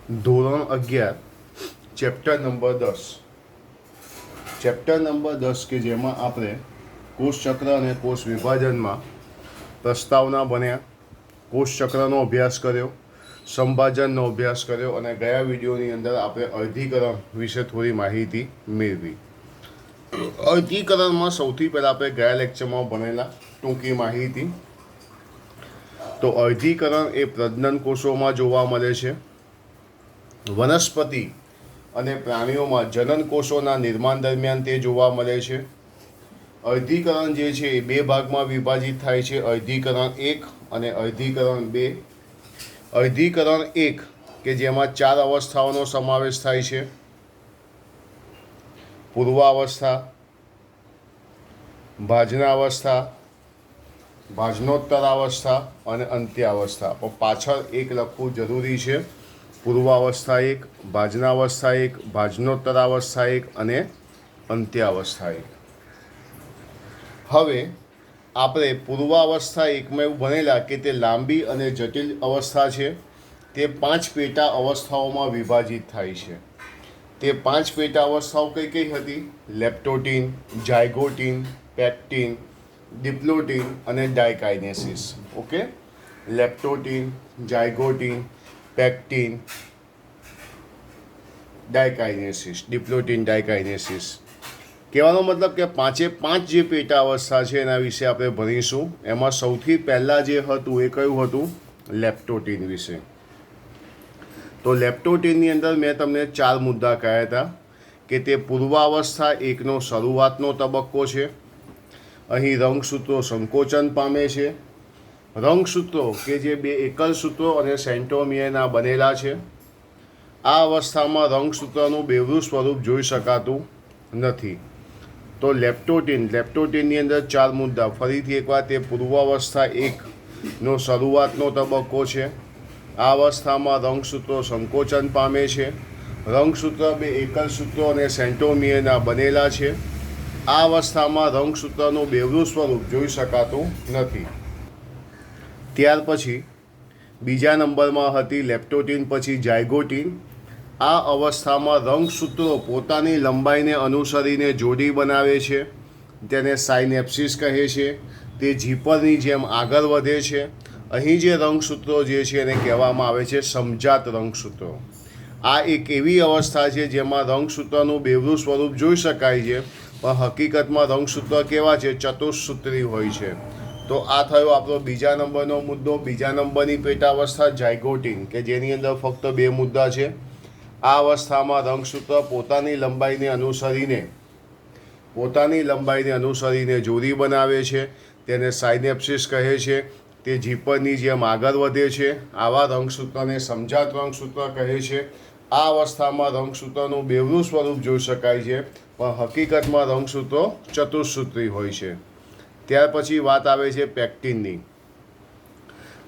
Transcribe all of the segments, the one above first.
ધોરણ 11 chapter number 10 કે જેમાં આપણે કોષચક્ર અને કોષ વિભાજનમાં પ્રસ્તાવના બન્યા, કોષચક્રનો અભ્યાસ કર્યો, સંભાજનનો અભ્યાસ કર્યો અને ગયા વિડીયોની અંદર આપણે અર્ધીકરણ વિશે થોડી માહિતી મેળવી. અર્ધીકરણમાં સૌથી પહેલાં આપણે ગયા લેક્ચરમાં ભણેલા ટૂંકી માહિતી. તો અર્ધીકરણ એ પ્રજનન કોષોમાં જોવા મળે છે. વનસ્પતિ અને પ્રાણીઓમાં જનન કોષોના નિર્માણ દરમિયાન તે જોવા મળે છે. અર્ધીકરણ જે છે એ બે ભાગમાં વિભાજિત થાય છે, અર્ધીકરણ 1 અને અર્ધીકરણ 2. અર્ધીકરણ 1 કે જેમાં 4 અવસ્થાઓનો સમાવેશ થાય છે: પૂર્વાવસ્થા, ભાજનાવસ્થા, ભાજનોત્તર અવસ્થા અને અંત્યાવસ્થા. પણ પાછળ એક લખવું જરૂરી છે: પૂર્વાવસ્થા 1, ભાજનાવસ્થા 1, ભાજનોત્તર અવસ્થા 1 અને અંત્યાવસ્થા 1. હવે આપણે પૂર્વાવસ્થા 1માં એવું ભણેલા કે તે લાંબી અને જટિલ અવસ્થા છે. તે 5 પેટા અવસ્થાઓમાં વિભાજિત થાય છે. તે 5 પેટા અવસ્થાઓ કઈ કઈ હતી? લેપ્ટોટીન, ઝાયગોટીન, પેક્ટીન, ડિપ્લોટીન અને ડાયકાઇનેસિસ. Okay, લેપ્ટોટીન, ઝાયગોટીન, pectin, ડાયકાઇનેસિસ, ડિપ્લોટીન, ડાયકાઇનેસિસ. કહેવાનો મતલબ કે 5 જે પેટા અવસ્થા છે એના વિશે આપણે ભણીશું. એમાં સૌથી પહેલાં જે હતું એ કયું હતું? લેપ્ટોટીન વિશે. તો લેપ્ટોટીનની અંદર મેં તમને 4 મુદ્દા કહ્યા હતા કે તે પૂર્વાવસ્થા 1નો શરૂઆતનો તબક્કો છે. અહીં રંગસૂત્રો સંકોચન પામે છે. રંગસૂત્રો કે જે 2 એકલ સૂત્રો અને સેન્ટ્રોમિયરના બનેલા છે. આ અવસ્થામાં રંગસૂત્રનું બેવડું સ્વરૂપ જોઈ શકાતું નથી. તો લેપ્ટોટીનની અંદર 4 મુદ્દા. ફરીથી એકવાર, તે પૂર્વાવસ્થા 1નો શરૂઆતનો તબક્કો છે. આ અવસ્થામાં રંગસૂત્રો સંકોચન પામે છે. રંગસૂત્ર 2 એકલ સૂત્રો અને સેન્ટ્રોમિયરના બનેલા છે. આ અવસ્થામાં રંગસૂત્રનું બેવડું સ્વરૂપ જોઈ શકાતું નથી. ત્યાર પછી બીજા નંબરમાં હતી લેપ્ટોટીન, પછી ઝાયગોટીન. આ અવસ્થામાં રંગસૂત્રો પોતાની લંબાઈને અનુસરીને જોડી બનાવે છે. તેને સાયનેપ્સિસ કહે છે. તે ઝીપરની જેમ આગળ વધે છે. અહીં જે રંગસૂત્રો જે છે એને કહેવામાં આવે છે સમજાત રંગસૂત્રો. આ એક એવી અવસ્થા છે જેમાં રંગસૂત્રનું બેવડું સ્વરૂપ જોઈ શકાય છે, પણ હકીકતમાં રંગસૂત્ર કેવા છે? ચતુઃસૂત્રી હોય છે. તો આ થયો આપણો બીજા નંબરનો મુદ્દો. બીજા નંબરની પેટાવસ્થા ઝાયગોટીન, કે જેની અંદર ફક્ત 2 મુદ્દા છે. આ અવસ્થામાં રંગસૂત્ર પોતાની લંબાઈને અનુસરીને જોડી બનાવે છે. તેને સાયનેપ્સિસ કહે છે. તે ઝીપરની જેમ આગળ વધે છે. આવા રંગસૂત્રને સમજાત રંગસૂત્ર કહે છે. આ અવસ્થામાં રંગસૂત્રનું બેવડું સ્વરૂપ જોઈ શકાય છે, પણ હકીકતમાં રંગસૂત્રો ચતુઃસૂત્રી હોય છે. ત્યાર પછી વાત આવે છે પેક્ટીનની.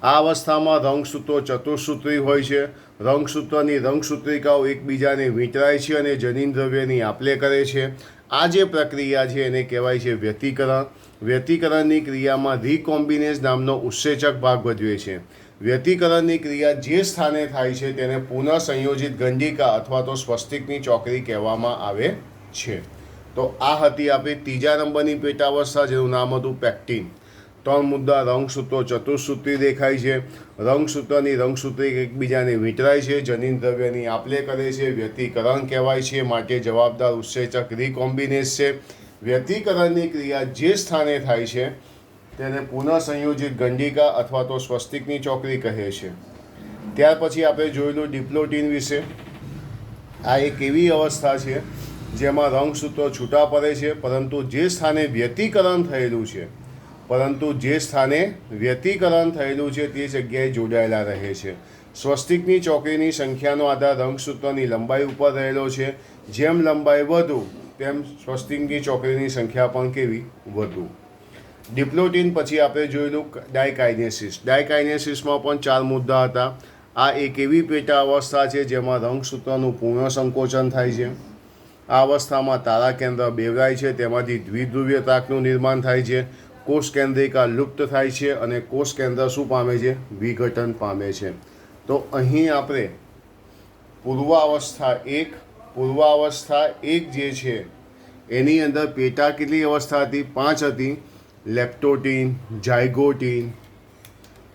આ અવસ્થામાં રંગસૂત્રો ચતુઃસૂત્રી હોય છે. રંગસૂત્રની રંગસૂત્રિકાઓ એકબીજાને વીંટળાય છે અને જનીનદ્રવ્યની આપ-લે કરે છે. આ જે પ્રક્રિયા છે એને કહેવાય છે વ્યતિકરણ. વ્યતિકરણની ક્રિયામાં રીકોમ્બિનેઝ નામનો ઉત્સેચક ભાગ ભજવે છે. વ્યતિકરણની ક્રિયા જે સ્થાને થાય છે તેને પુનઃસંયોજિત ગંડિકા અથવા તો સ્વસ્તિકની ચોકડી કહેવામાં આવે છે. તો આ હતી આપણી ત્રીજા નંબરની પેટાવસ્થા, જેનું નામ હતું પેક્ટીન. 3 મુદ્દા. રંગસૂત્રો ચતુઃસૂત્રી દેખાય છે. રંગસૂત્રની રંગસૂત્રી એકબીજાને વીંટળાય છે, જનીનદ્રવ્યની આપ-લે કરે છે. વ્યતિકરણ કહેવાય છે, માટે જવાબદાર ઉત્સેચક રીકોમ્બિનેઝ છે. વ્યતિકરણની ક્રિયા જે સ્થાને થાય છે તેને પુનઃસંયોજિત ગંડિકા અથવા તો સ્વસ્તિકની ચોકડી કહે છે. ત્યાર પછી આપણે જોયેલું ડિપ્લોટીન વિશે. આ એક એવી અવસ્થા છે જેમાં રંગસૂત્રો છૂટા પડે છે, પરંતુ જે સ્થાને વ્યતિકરણ થયેલું છે તે જગ્યાએ જોડાયેલા રહે છે. સ્વસ્તિકની ચોકડીની સંખ્યાનો આધાર રંગસૂત્રની લંબાઈ ઉપર રહેલો છે. જેમ લંબાઈ વધુ તેમ સ્વસ્તિકની ચોકડીની સંખ્યા પણ કેવી? વધુ. ડિપ્લોટીન પછી આપણે જોયેલું ડાયકાઇનેસિસ. ડાયકાઇનેસિસમાં પણ 4 મુદ્દા હતા. આ એક એવી પેટા અવસ્થા છે જેમાં રંગસૂત્રનું પૂર્ણ સંકોચન થાય છે. આ અવસ્થામાં તારા કેન્દ્ર બેવરાય છે. તેમાંથી દ્વિધ્રુવીય તાકનું નિર્માણ થાય છે. કોષ કેન્દ્રિકા લુપ્ત થાય છે અને કોષ કેન્દ્ર શું પામે છે? વિઘટન પામે છે. તો અહીં આપણે પૂર્વાવસ્થા એક જે છે એની અંદર પેટા કેટલી અવસ્થા હતી? 5 હતી. લેપ્ટોટીન, ઝાયગોટીન,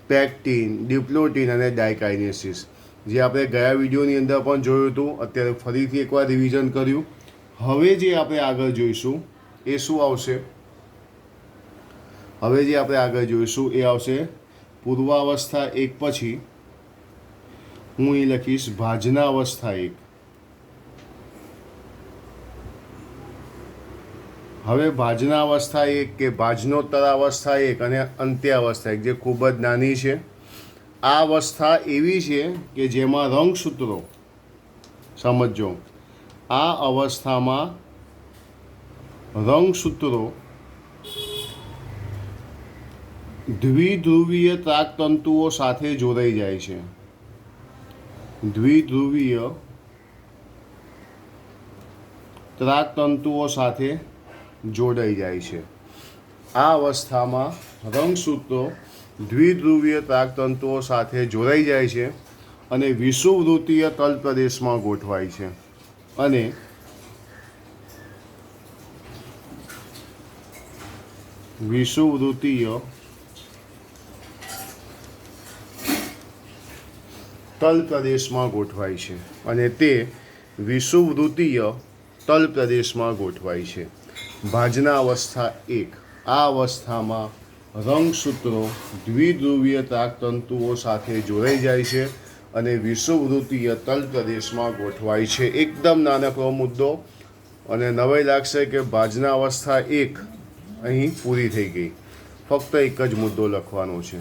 પેક્ટીન, ડિપ્લોટીન અને ડાયકાઇનેસિસ, જે આપણે ગયા વિડીયોની અંદર પણ જોયું હતું. અત્યારે ફરીથી એકવાર રિવિઝન કર્યું. હવે જે આપણે આગળ જોઈશું એ શું આવશે? હવે જે આપણે આગળ જોઈશું એ આવશે પૂર્વાવસ્થા એક પછી હું અહીં લખીશ ભાજનાવસ્થા એક. હવે ભાજનાવસ્થા એક કે ભાજનોત્તરાવસ્થા એક અને અંત્યાવસ્થા એક, જે ખૂબ જ નાની છે. આ અવસ્થા એવી છે કે જેમાં રંગસૂત્રો, સમજો, આ અવસ્થામાં રંગસૂત્રો દ્વિધ્રુવીય ત્રાકતંતુઓ સાથે જોડાઈ જાય છે. દ્વિધ્રુવીય ત્રાકતંતુઓ સાથે જોડાઈ જાય છે. આ અવસ્થામાં રંગસૂત્રો દ્વિધ્રુવીય ત્રાકતંતુઓ સાથે જોડાઈ જાય છે અને વિષુવવૃત્તીય તલ પ્રદેશમાં ગોઠવાય છે. અને વિષુવવૃત્તીય તલ પ્રદેશમાં ગોઠવાય છે અને તે વિષુવવૃત્તીય તલ પ્રદેશમાં ગોઠવાય છે. ભાજના અવસ્થા એક. આ અવસ્થામાં રંગસૂત્રો દ્વિધ્રુવીય ત્રાકતંતુઓ સાથે જોડાઈ જાય છે અને વિષુવવૃત્તીય તલ પ્રદેશમાં ગોઠવાય છે. એકદમ નાનકડો મુદ્દો અને નવાઈ લાગશે કે ભાજના અવસ્થા એક અહીં પૂરી થઈ ગઈ. ફક્ત એક જ મુદ્દો લખવાનો છે.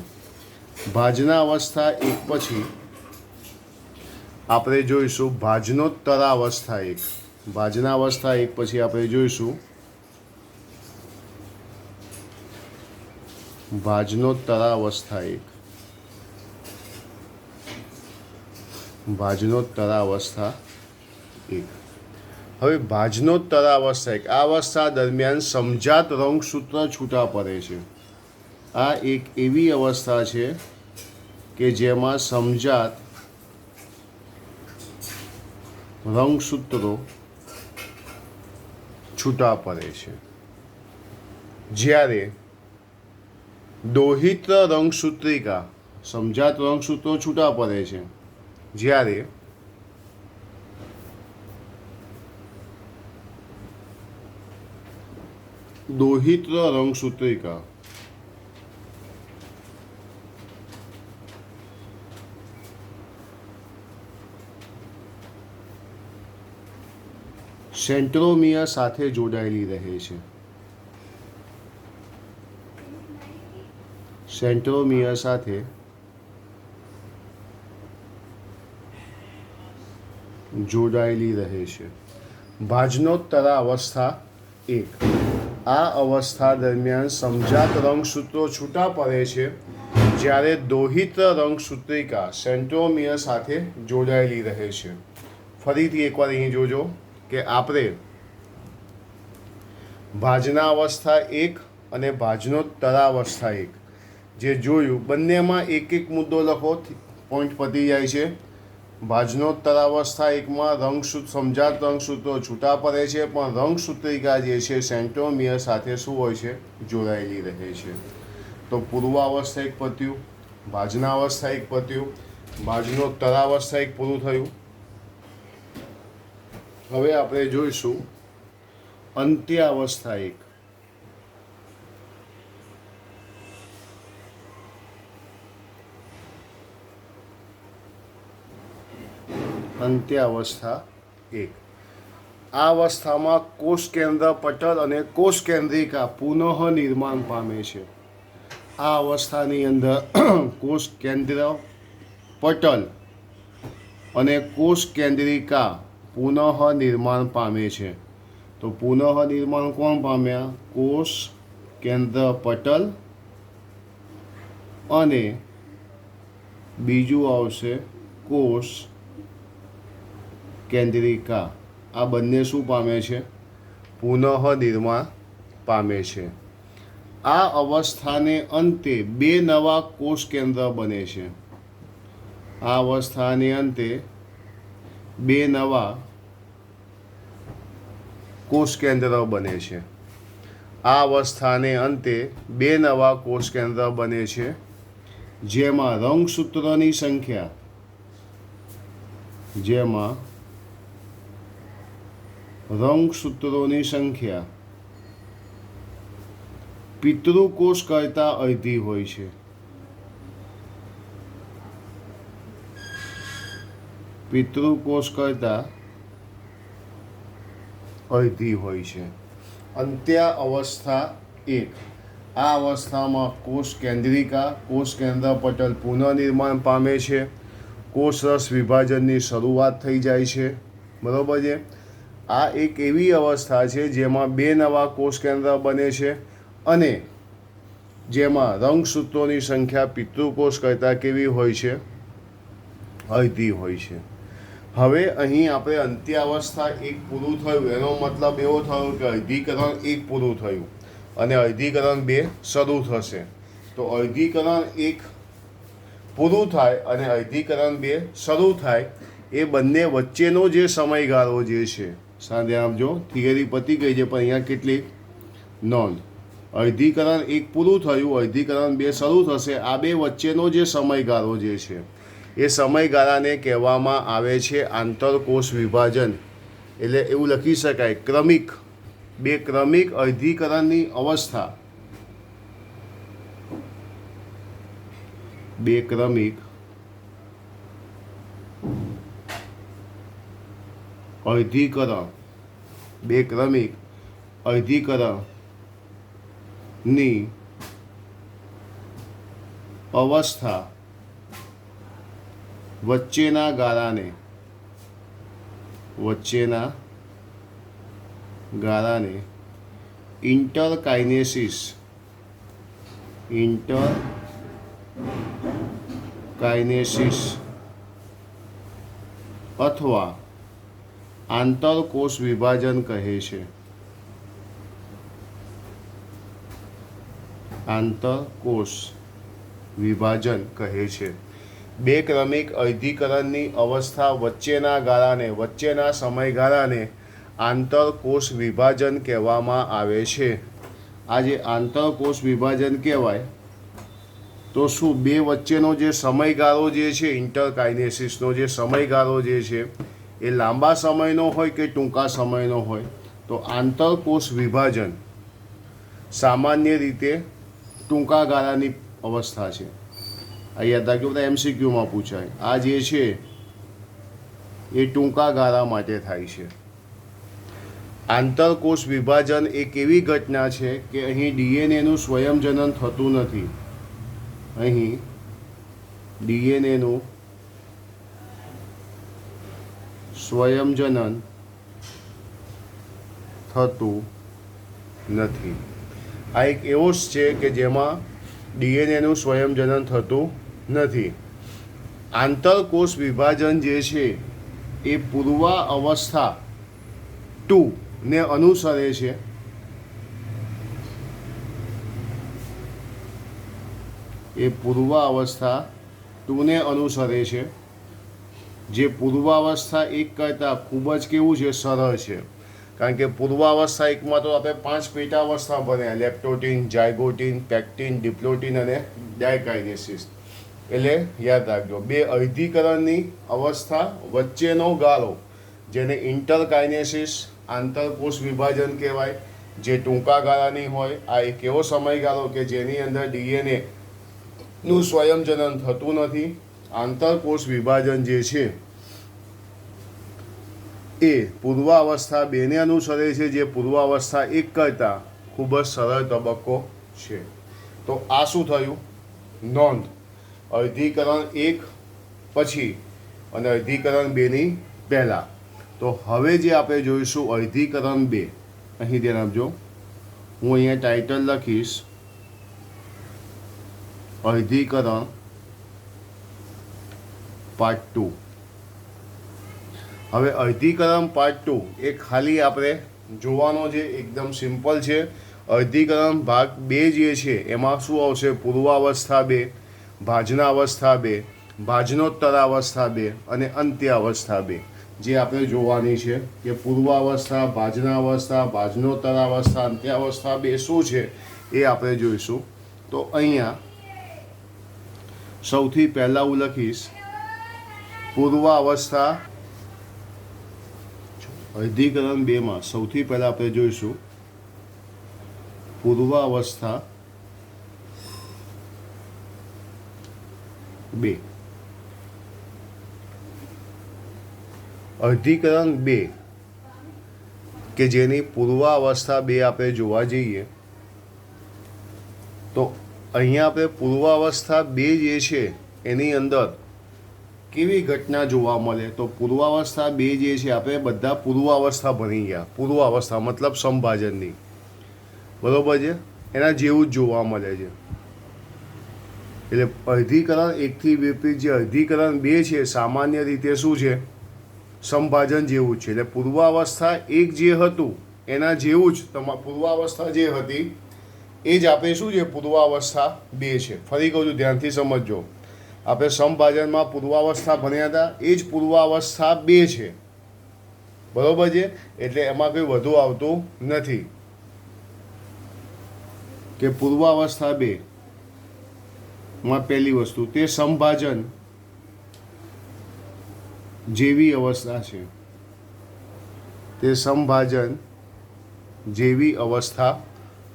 ભાજના અવસ્થા એક પછી આપણે જોઈશું ભાજનોત્તરાવસ્થા એક. ભાજના અવસ્થા એક પછી આપણે જોઈશું ભાજનોત્તરાવસ્થા એક. ભાજનોત્તરાવસ્થા એક. હવે ભાજનોત્તરાવસ્થા એક, આ અવસ્થા દરમિયાન સમજાત રંગસૂત્ર છૂટા પડે છે. આ એક એવી અવસ્થા છે કે જેમાં સમજાત રંગસૂત્રો છૂટા પડે છે. જ્યારે દોહિત્ર રંગસૂત્રિકા, સમજાત રંગસૂત્રો છૂટા પડે છે જ્યારે દોહિત્ર રંગસૂત્રિકા સેન્ટ્રોમિયર સાથે જોડાયેલી રહે છે. સેન્ટ્રોમિયર સાથે જોડાયેલી રહે છે. ભાજનોત્તરાવસ્થા એક. આ અવસ્થા દરમિયાન સમજાત રંગસૂત્રો છૂટા પડે છે જ્યારે દોહિત્ર રંગસૂત્રિકા સેન્ટ્રોમિયર સાથે જોડાયેલી રહે છે. ફરીથી એકવાર અહીં જોજો કે આપણે ભાજના અવસ્થા એક અને ભાજનોત્તરાવસ્થા એક જે જોયું, બંનેમાં એક એક મુદ્દો લખો, પોઈન્ટ પતી જાય છે. ભાજનોત્તરાવસ્થા એકમાં સમજાત રંગસૂત્રો છૂટા પડે છે પણ રંગસૂત્રિકા જે છે સેન્ટ્રોમિયર સાથે શું હોય છે? જોડાયેલી રહે છે. તો પૂર્વાવસ્થા એક પત્યું, ભાજના અવસ્થા એક પત્યું, ભાજનોત્તરાવસ્થા એક પૂરું થયું. હવે આપણે જોઈશું અંત્યાવસ્થા એક. અંત્યાવસ્થા એક. આ અવસ્થામાં કોષ કેન્દ્ર પટલ અને કોષ કેન્દ્રિકા પુનઃ નિર્માણ પામે છે. આ અવસ્થાની અંદર કોષ કેન્દ્ર પટલ અને કોષ કેન્દ્રિકા પુનઃ નિર્માણ પામે છે. તો પુનઃ નિર્માણ કોણ પામ્યા? કોષ કેન્દ્ર પટલ અને બીજું આવશે કોષ કેન્દ્રિકા. આ બંને શું પામે છે? પુનઃ નિર્માણ પામે છે. આ અવસ્થાને અંતે બે નવા કોષ કેન્દ્ર બને છે. આ અવસ્થાને અંતે બે નવા કોષ કેન્દ્ર બને છે. આ અવસ્થાને અંતે બે નવા કોષ કેન્દ્ર બને છે, જેમાં રંગસૂત્રોની સંખ્યા પિતૃકોષ કરતાં અડધી હોય છે. પિતૃકોષ કરતાં અડધી હોય છે. અંત્ય અવસ્થા 1. આ અવસ્થામાં કોષ કેન્દ્રિકા કોષ કેન્દ્ર પટલ પુનઃનિર્માણ પામે છે. કોષરસ વિભાજનની શરૂઆત થઈ જાય છે. બરાબર છે. આ એક એવી અવસ્થા છે જેમાં બે નવા કોષ કેન્દ્ર બને છે અને જેમાં રંગસૂત્રોની સંખ્યા પિતૃકોષ કરતાં કેવી હોય છે? અડધી હોય છે. હવે અહીં આપણે અંત્ય અવસ્થા 1 પૂરું થયું, એનો મતલબ એવો થયો કે અર્ધીકરણ 1 પૂરું થયું અને અર્ધીકરણ 2 શરૂ થશે. તો અર્ધીકરણ 1 પૂરું થાય અને અર્ધીકરણ 2 શરૂ થાય, એ બંને વચ્ચેનો જે સમયગાળો જે છે, સાથે આપજો, થિયરી પતી ગઈ છે, પણ અહીંયા કેટલીક નોંધ. અર્ધીકરણ 1 પૂરું થયું, અર્ધીકરણ 2 શરૂ થશે. આ બે વચ્ચેનો જે સમયગાળો જે છે, એ સમયગાળાને કહેવામાં આવે છે આંતરકોષ વિભાજન. એટલે એવું લખી શકાય ક્રમિક, બે ક્રમિક અર્ધીકરણની અવસ્થા, બે ક્રમિક અર્ધીકરણની અવસ્થા વચ્ચેના ગાળાને ઇન્ટરકાઇનેસિસ અથવા આંતરકોષ વિભાજન કહે છે. આંતરકોષ વિભાજન કહે છે. બે ક્રમિક અર્ધીકરણની અવસ્થા વચ્ચેના સમયગાળાને આંતરકોષ વિભાજન કહેવામાં આવે છે. આ જે આંતરકોષ વિભાજન કહેવાય, તો શું બે વચ્ચેનો જે સમયગાળો જે છે, ઇન્ટરકાઇનેસિસનો જે સમયગાળો જે છે, એ લાંબા સમયનો હોય કે ટૂંકા સમયનો હોય? તો આંતરકોષ વિભાજન સામાન્ય રીતે ટૂંકા ગાળાની અવસ્થા છે. આ યાદ રાખજો, બધા MCQમાં પૂછાય. આ જે છે એ ટૂંકા ગાળા માટે થાય છે. આંતરકોષ વિભાજન એક એવી ઘટના છે કે અહીં DNAનું સ્વયંજનન થતું નથી. અહીં DNAનું સ્વયંજનન થતું નથી. આ એક એવો જ છે કે જેમાં DNAનું સ્વયંજનન થતું નથી. આંતરકોષ વિભાજન જે છે એ પૂર્વાવસ્થા 2 ને અનુસરે છે. પૂર્વાવસ્થા 2 ને અનુસરે છે, જે પૂર્વાવસ્થા 1 કરતાં ખૂબ જ કેવું છે? સરળ છે. કારણ કે પૂર્વાવસ્થા 1માં તો આપણે 5 પેટાવસ્થા ભણ્યા: લેપ્ટોટીન, ઝાયગોટીન, પેક્ટીન, ડિપ્લોટીન અને ડાયકાઇનેસિસ. એટલે યાદ રાખજો, બે અર્ધીકરણની અવસ્થા વચ્ચેનો ગાળો, જેને ઇન્ટરકાઇનેસિસ આંતરકોષ વિભાજન કહેવાય, જે ટૂંકા ગાળાની હોય. આ એક એવો સમયગાળો કે જેની અંદર DNAનું સ્વયંજનન થતું નથી. આંતરકોષ વિભાજન જે છે એ પૂર્વાવસ્થા 2 ને અનુસરે છે, જે પૂર્વાવસ્થા 1 કરતાં ખૂબ જ સરળ તબક્કો છે. તો આ શું થયું? નોંધ. અર્ધીકરણ 1 પછી અને અર્ધીકરણ 2 ની પહેલાં. તો હવે જે આપણે જોઈશું અર્ધીકરણ 2. અહીં ધ્યાન આપજો, હું અહીંયા ટાઇટલ લખીશ અર્ધીકરણ પાર્ટ 2. હવે અર્ધીકરણ પાર્ટ 2 એ ખાલી આપણે જોવાનો છે, એકદમ સિમ્પલ છે. અર્ધીકરણ ભાગ 2 જે છે એમાં શું આવશે? પૂર્વાવસ્થા 2, ભાજના અવસ્થા 2, ભાજનોત્તર અવસ્થા 2 અને અંત્ય અવસ્થા 2. જે આપણે જોવાની છે કે પૂર્વાવસ્થા, ભાજનાવસ્થા, ભાજનોત્તરાવસ્થા, અંત્યાવસ્થા બે શું છે એ આપણે જોઈશું. તો અહીંયા સૌથી પહેલાં હું લખીશ પૂર્વાવસ્થા. અધિકરણ 2માં સૌથી પહેલાં આપણે જોઈશું પૂર્વાવસ્થા 2. અધિકરણ 2 કે જેની પૂર્વાવસ્થા 2 આપણે જોવા જઈએ તો અહીંયા આપણે પૂર્વાવસ્થા 2 જે છે એની અંદર કેવી ઘટના જોવા મળે. તો પૂર્વાવસ્થા 2 જે છે આપણે બધા પૂર્વાવસ્થા ભણી ગયા. પૂર્વાવસ્થા મતલબ સંભાજનની, બરોબર છે, એના જેવું જ જોવા મળે છે. એટલે અધિકરણ 1થી વિપરીત જે અધિકરણ 2 છે સામાન્ય રીતે શું છે, સંભાજન જેવું જ છે. એટલે પૂર્વાવસ્થા 1 જે હતું એના જેવું જ પૂર્વાવસ્થા જે હતી એ જ આપણે શું છે પૂર્વાવસ્થા 2 છે. ફરી કહું છું, ધ્યાનથી સમજજો. આપણે સંભાજનમાં પૂર્વાવસ્થા ભણ્યા હતા એ જ પૂર્વાવસ્થા 2 છે, બરોબર છે. એટલે એમાં કંઈ વધુ આવતું નથી કે પૂર્વાવસ્થા 2 માં પહેલી વસ્તુ તે સંભાજન જેવી અવસ્થા છે. તે સંભાજન જેવી અવસ્થા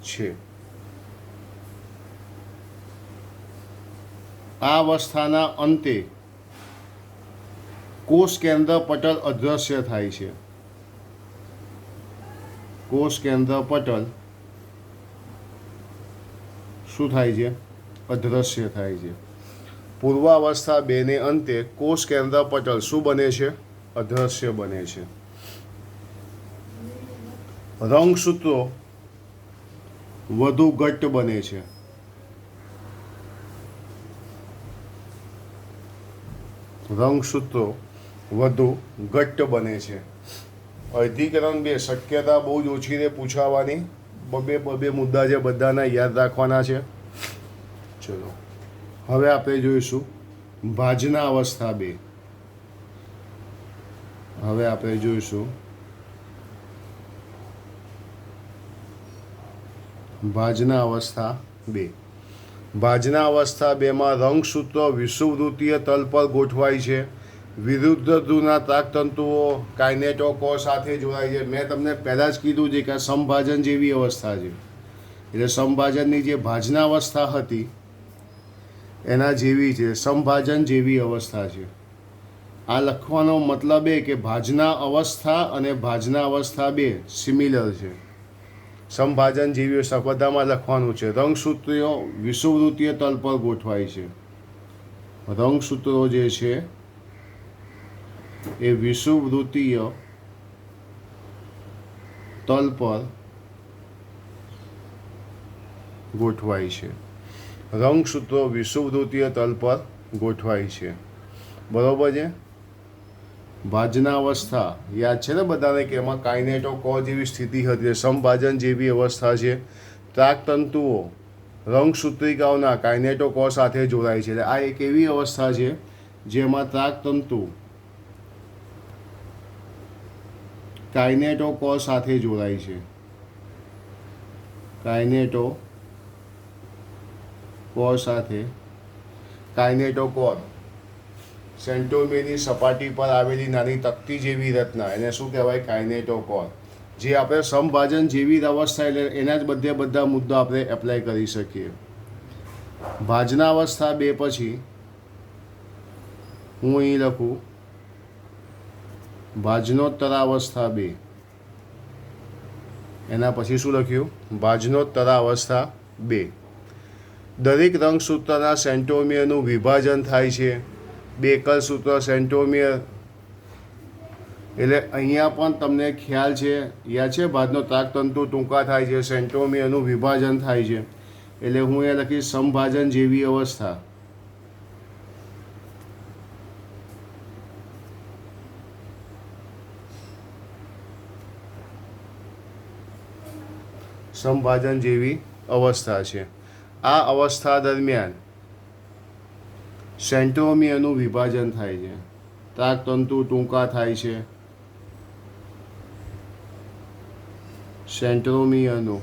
છે. આ અવસ્થાના અંતે કોષ કેન્દ્ર પટલ અદૃશ્ય થાય છે. કોષ કેન્દ્ર પટલ શું થાય છે, અદૃશ્ય થાય છે. પૂર્વાવસ્થા 2 ને અંતે કોષ કેન્દ્ર પટલ શું બને છે, અદૃશ્ય બને છે. રંગસૂત્રો વધુ ઘટ્ટ બને છે. રંગસૂત્રો વધુ ઘટ્ટ બને છે. અધિકરણ 2 શક્યતા બહુ જ ઓછી છે પૂછાવાની. બબે મુદ્દા છે, બધાના યાદ રાખવાના છે. ચલો હવે આપણે જોઈશું ભાજના અવસ્થા 2. હવે આપણે જોઈશું ભાજના અવસ્થા 2. ભાજના અવસ્થા 2માં રંગસૂત્રો વિષુવવૃત્તીય તલ પર ગોઠવાય છે. વિરુદ્ધ ધ્રુવના તાકતંતુઓ કાઇનેટોકો સાથે જોડાય છે. મેં તમને પહેલાં જ કીધું છે કે આ સંભાજન જેવી અવસ્થા છે. એટલે સંભાજનની જે ભાજના અવસ્થા હતી એના જેવી છે, સંભાજન જેવી અવસ્થા છે. આ લખવાનો મતલબ એ કે ભાજના અવસ્થા અને ભાજના અવસ્થા 2 સિમિલર છે. સંભાજન જેવી અવસ્થા બધામાં લખવાનું છે. રંગસૂત્રો વિષુવવૃત્તીય તલ પર ગોઠવાય છે. રંગસૂત્રો જે છે એ વિષુવવૃત્તીય તલ પર ગોઠવાય છે. રંગસૂત્રો વિષુવવૃત્તીય તલ પર ગોઠવાય છે, બરોબર છે. ભાજના અવસ્થા યાદ છે ને બધાને કે એમાં કાઇનેટોકો જેવી સ્થિતિ હતી. સંભાજન જેવી અવસ્થા છે. તાકતંતુઓ રંગસૂત્રિકાઓના કાઇનેટોકો સાથે જોડાય છે. એટલે આ એક એવી અવસ્થા છે જેમાં તાકતંતુ કાઇનેટોકો સાથે જોડાય છે. કાઇનેટોકો સાથે કાઇનેટોકોર સેન્ટ્રોમિયરની સપાટી પર આવેલી નાની તકતી જેવી રચના, એને શું કહેવાય, કાઇનેટોકોર. જે આપણે સંભાજન જેવી અવસ્થા એટલે એના જ બધા મુદ્દા આપણે એપ્લાય કરી શકીએ. ભાજના અવસ્થા 2 પછી હું અહીં લખું ભાજનોત્તરાવસ્થા 2. એના પછી શું લખ્યું, ભાજનોત્તરાવસ્થા 2. દરેક રંગસૂત્રના સેન્ટ્રોમિયરનું વિભાજન થાય છે. બેકર સૂત્ર સેન્ટ્રોમિયર. એટલે અહીંયા પણ તમને ખ્યાલ છે, યાદ છે, ભાજનો તાકતંતુ ટૂંકા થાય છે, સેન્ટ્રોમિયરનું વિભાજન થાય છે. એટલે હું એ લખીશ સંભાજન જેવી અવસ્થા. સંભાજન જેવી અવસ્થા છે. આ અવસ્થા દરમિયાન સેન્ટ્રોમિયરનું વિભાજન થાય છે. તાકતંતુ ટૂંકા થાય છે, સેન્ટ્રોમિયરનું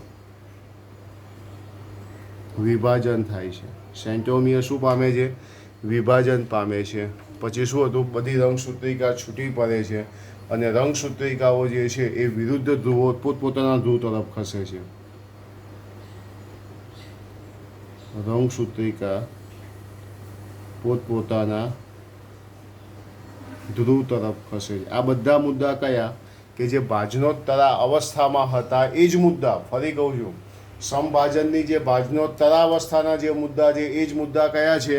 વિભાજન થાય છે. સેન્ટ્રોમિયર શું પામે છે? વિભાજન પામે છે. પછી શું હતું? બધી રંગસૂત્રિકા છૂટી પડે છે અને રંગસૂત્રિકાઓ જે છે એ વિરુદ્ધ ધ્રુવો પોતપોતાના ધ્રુવ તરફ ખસે છે. રંગસૂત્રિકા પોતપોતાના ધ્રુવ તરફ ખસે છે. આ બધા મુદ્દા કયા કે જે ભાજનોત્તરા અવસ્થામાં હતા એ જ મુદ્દા. ફરી કહું છું, સમભાજનની જે ભાજનોત્તરાવસ્થાના જે મુદ્દા છે એ જ મુદ્દા કયા છે?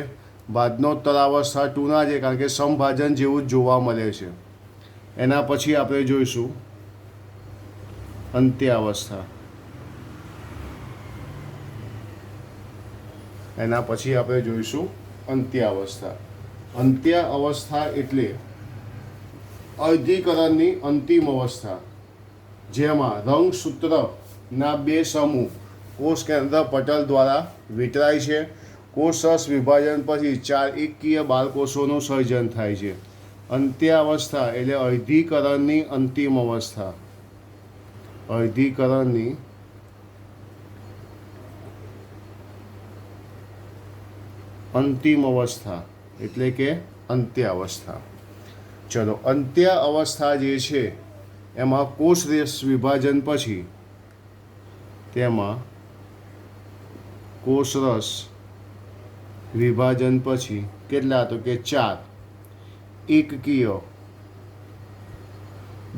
ભાજનોત્તરાવસ્થા ટુના છે, કારણ કે સમભાજન જેવું જ જોવા મળે છે. એના પછી આપણે જોઈશું અંત્યાવસ્થા. એના પછી આપણે જોઈશું અંત્યાવસ્થા. અંત્યાવસ્થા એટલે અર્ધીકરણની અંતિમ અવસ્થા, જેમાં રંગસૂત્રના બે સમૂહ કોષ કેન્દ્ર પટલ દ્વારા વિતરાય છે. કોષરસ વિભાજન પછી 4 એકકીય બાળકોષોનું સર્જન થાય છે. અંત્યાવસ્થા એટલે અર્ધીકરણની અંતિમ અવસ્થા. અર્ધીકરણની અંતિમ અવસ્થા એટલે કે અંત્યાવસ્થા. ચલો, અંત્યાવસ્થા જે છે એમાં કોષરસ વિભાજન પછી તેમાં કોષરસ વિભાજન પછી કેટલા? તો કે 4 એકકીય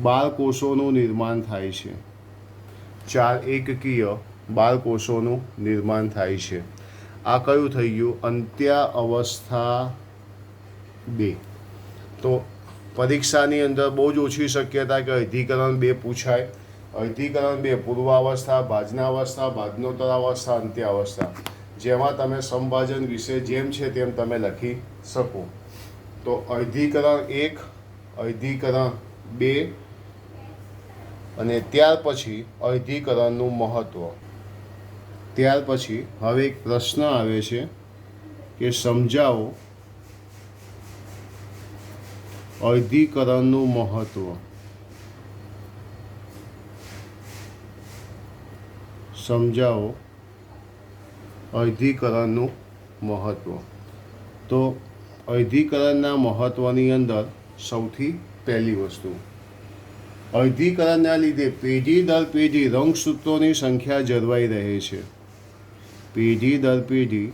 બાળકોષોનું નિર્માણ થાય છે. 4 એકકીય બાળકોષોનું નિર્માણ થાય છે. આ કયું થઈ ગયું? અંત્યાવસ્થા 2. તો પરીક્ષાની અંદર બહુ જ ઓછી શક્યતા કે અર્ધીકરણ 2 પૂછાય. અર્ધીકરણ 2 પૂર્વાવસ્થા, ભાજનાવસ્થા, ભાજનોત્તરાવસ્થા, અંત્યાવસ્થા, જેમાં તમે સમભાજન વિશે જેમ છે તેમ તમે લખી શકો. તો અર્ધીકરણ 1, અર્ધીકરણ 2 અને ત્યાર પછી અર્ધીકરણનું મહત્ત્વ. ત્યાર પછી હવે એક પ્રશ્ન આવે છે કે સમજાવો અર્ધીકરણનું મહત્ત્વ. સમજાવો અર્ધીકરણનું મહત્ત્વ. તો અર્ધીકરણના મહત્ત્વની અંદર સૌથી પહેલી વસ્તુ, અર્ધીકરણના લીધે પેઢી દર પેઢી રંગસૂત્રોની સંખ્યા જળવાઈ રહે છે. પેઢી દર પેઢી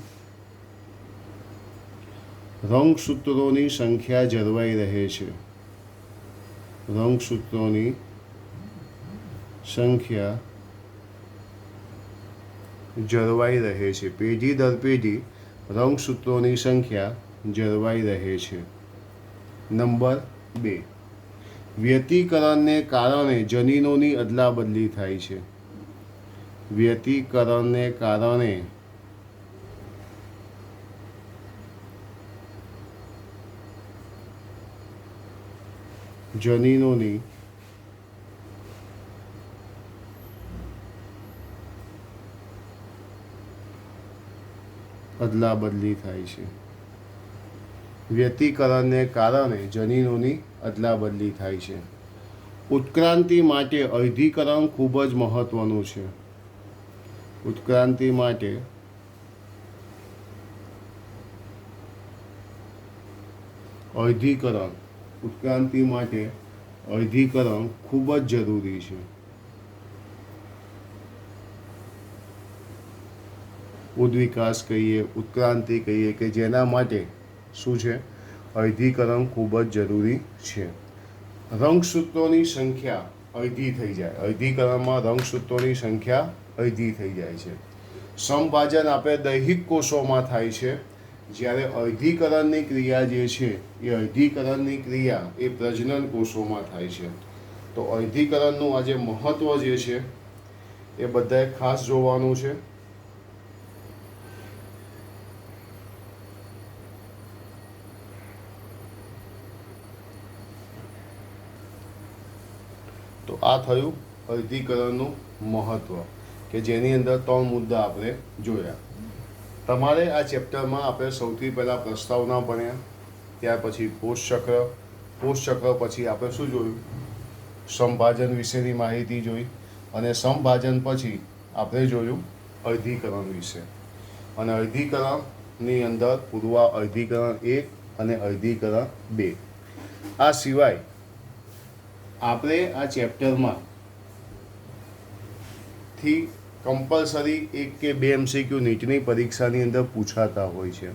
રંગસૂત્રોની સંખ્યા જળવાઈ રહે છે. રંગસૂત્રોની સંખ્યા જળવાઈ રહે છે. પેઢી દર પેઢી રંગસૂત્રોની સંખ્યા જળવાઈ રહે છે. નંબર 2, વ્યતિકરણને કારણે જનીનોની અદલાબદલી થાય છે. વ્યતિકરણને કારણે જનીનોની અદલાબદલી થાય છે. વ્યતિકરણને કારણે જનીનોની અદલાબદલી થાય છે. ઉત્ક્રાંતિ માટે અર્ધીકરણ ખૂબ જ મહત્ત્વનું છે. ઉત્ક્રાંતિ માટે અર્ધીકરણ, ઉત્ક્રાંતિ માટે અર્ધીકરણ ખૂબ જ જરૂરી છે. ઉદ્વિકાસ કહીએ, ઉત્ક્રાંતિ કહીએ, કે જેના માટે શું છે? અર્ધીકરણ ખૂબ જ જરૂરી છે. રંગસૂત્રોની સંખ્યા અડધી થઈ જાય. અર્ધીકરણમાં રંગસૂત્રોની સંખ્યા અડધી થઈ જાય છે. સમભાજન આપણે દૈહિક કોષોમાં થાય છે, જ્યારે અર્ધીકરણની ક્રિયા જે છે એ અર્ધીકરણની ક્રિયા એ પ્રજનન કોષોમાં થાય છે. તો અર્ધીકરણનું આજે મહત્ત્વ જે છે એ બધાએ ખાસ જોવાનું છે. તો આ થયું અર્ધીકરણનું મહત્ત્વ, કે જેની અંદર 3 મુદ્દા આપણે જોયા. તમારે આ ચેપ્ટરમાં આપણે સૌથી પહેલાં પ્રસ્તાવના ભણ્યા, ત્યાર પછી કોષચક્ર પછી આપણે શું જોયું? સંભાજન વિશેની માહિતી જોઈ. અને સમભાજન પછી આપણે જોયું અર્ધીકરણ વિશે, અને અર્ધીકરણની અંદર પૂર્વા અર્ધીકરણ 1 અને અર્ધીકરણ 2. આ સિવાય આપણે આ ચેપ્ટરમાં થી કમ્પલસરી 1 કે 2 MCQ નીટની પરીક્ષાની અંદર પૂછાતા હોય છે.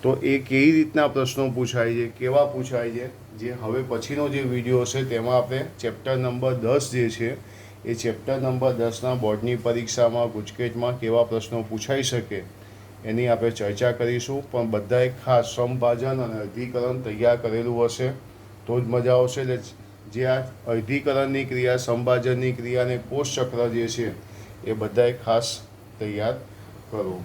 તો એ કેવી રીતના પ્રશ્નો પૂછાય છે, કેવા પૂછાય છે, જે હવે પછીનો જે વિડીયો છે તેમાં આપણે ચેપ્ટર નંબર 10 જે છે એ ચેપ્ટર નંબર 10ના બોર્ડની પરીક્ષામાં ગુજકેટમાં કેવા પ્રશ્નો પૂછાઈ શકે એની આપણે ચર્ચા કરીશું. પણ બધાએ ખાસ સમભાજન અને અર્ધીકરણ તૈયાર કરેલું હશે તો જ મજા આવશે. એટલે જે આ અર્ધીકરણની ક્રિયા, સમભાજનની ક્રિયા અને કોષ ચક્ર જે છે એ બધાએ ખાસ તૈયાર કરો.